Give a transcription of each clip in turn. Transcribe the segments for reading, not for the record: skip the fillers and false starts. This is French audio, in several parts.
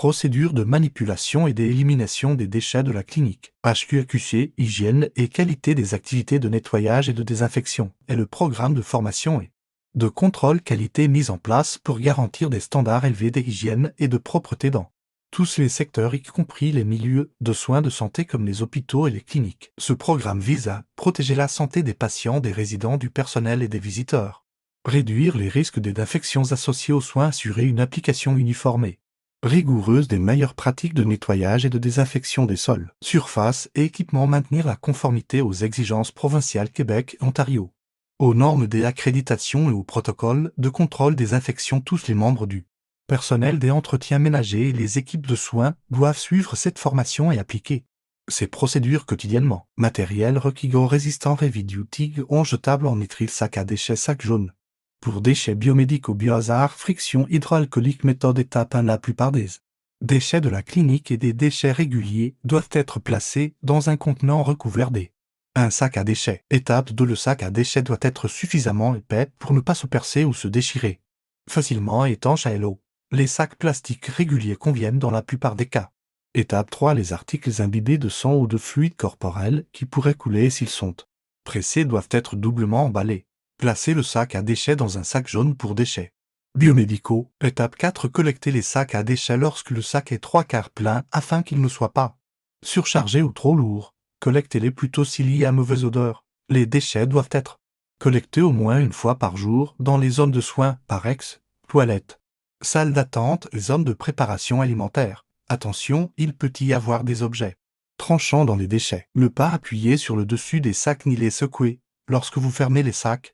Procédure de manipulation et d'élimination des déchets de la clinique. HQAQC, hygiène et qualité des activités de nettoyage et de désinfection, est le programme de formation et de contrôle qualité mis en place pour garantir des standards élevés d'hygiène et de propreté dans tous les secteurs, y compris les milieux de soins de santé comme les hôpitaux et les cliniques. Ce programme vise à protéger la santé des patients, des résidents, du personnel et des visiteurs, réduire les risques d'infections associés aux soins, assurer une application uniformée, rigoureuse des meilleures pratiques de nettoyage et de désinfection des sols, surfaces et équipements, maintenir la conformité aux exigences provinciales Québec et Ontario, aux normes des accréditations et aux protocoles de contrôle des infections. Tous les membres du personnel des entretiens ménagers et les équipes de soins doivent suivre cette formation et appliquer ces procédures quotidiennement. Matériel requis résistant Heavy Duty, on jetable en nitrile, sac à déchets, sac jaune. Pour déchets biomédicaux, biohazard, friction hydroalcoolique, méthode étape 1. La plupart des déchets de la clinique et des déchets réguliers doivent être placés dans un contenant recouvert un sac à déchets. Étape 2. Le sac à déchets doit être suffisamment épais pour ne pas se percer ou se déchirer facilement et étanche à l'eau. Les sacs plastiques réguliers conviennent dans la plupart des cas. Étape 3. Les articles imbibés de sang ou de fluide corporel qui pourraient couler s'ils sont pressés doivent être doublement emballés. Placez le sac à déchets dans un sac jaune pour déchets biomédicaux. Étape 4. Collectez les sacs à déchets lorsque le sac est 3/4 plein afin qu'il ne soit pas surchargé ou trop lourd. Collectez-les plutôt s'il y a mauvaise odeur. Les déchets doivent être collectés au moins une fois par jour dans les zones de soins, parex, toilettes, salles d'attente et zones de préparation alimentaire. Attention, il peut y avoir des objets tranchants dans les déchets. Ne pas appuyer sur le dessus des sacs ni les secouer. Lorsque vous fermez les sacs,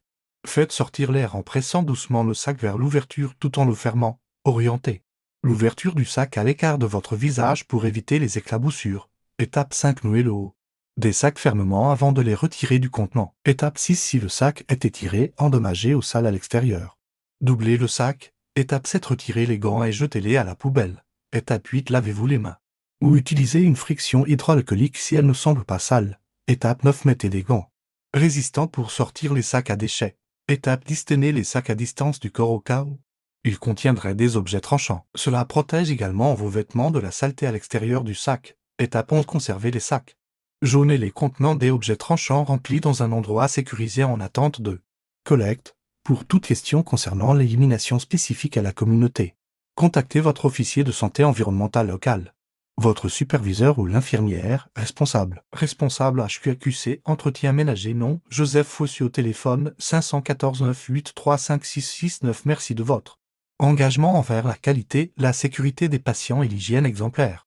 faites sortir l'air en pressant doucement le sac vers l'ouverture tout en le fermant. Orientez l'ouverture du sac à l'écart de votre visage pour éviter les éclaboussures. Étape 5. Nouez le haut des sacs fermement avant de les retirer du contenant. Étape 6. Si le sac est étiré, endommagé ou sale à l'extérieur, doublez le sac. Étape 7. Retirez les gants et jetez-les à la poubelle. Étape 8. Lavez-vous les mains ou utilisez une friction hydroalcoolique si elle ne semble pas sale. Étape 9. Mettez des gants résistants pour sortir les sacs à déchets. Étape 10. Tenez les sacs à distance du corps au cas où ils contiendraient des objets tranchants. Cela protège également vos vêtements de la saleté à l'extérieur du sac. Étape 11. Conservez les sacs jaunes et les contenants des objets tranchants remplis dans un endroit sécurisé en attente de collecte. Pour toute question concernant l'élimination spécifique à la communauté, contactez votre officier de santé environnementale local, votre superviseur ou l'infirmière responsable. Responsable HQAQC, entretien ménager, nom, Joseph Fossio, téléphone 514 983 5669. Merci de votre engagement envers la qualité, la sécurité des patients et l'hygiène exemplaire.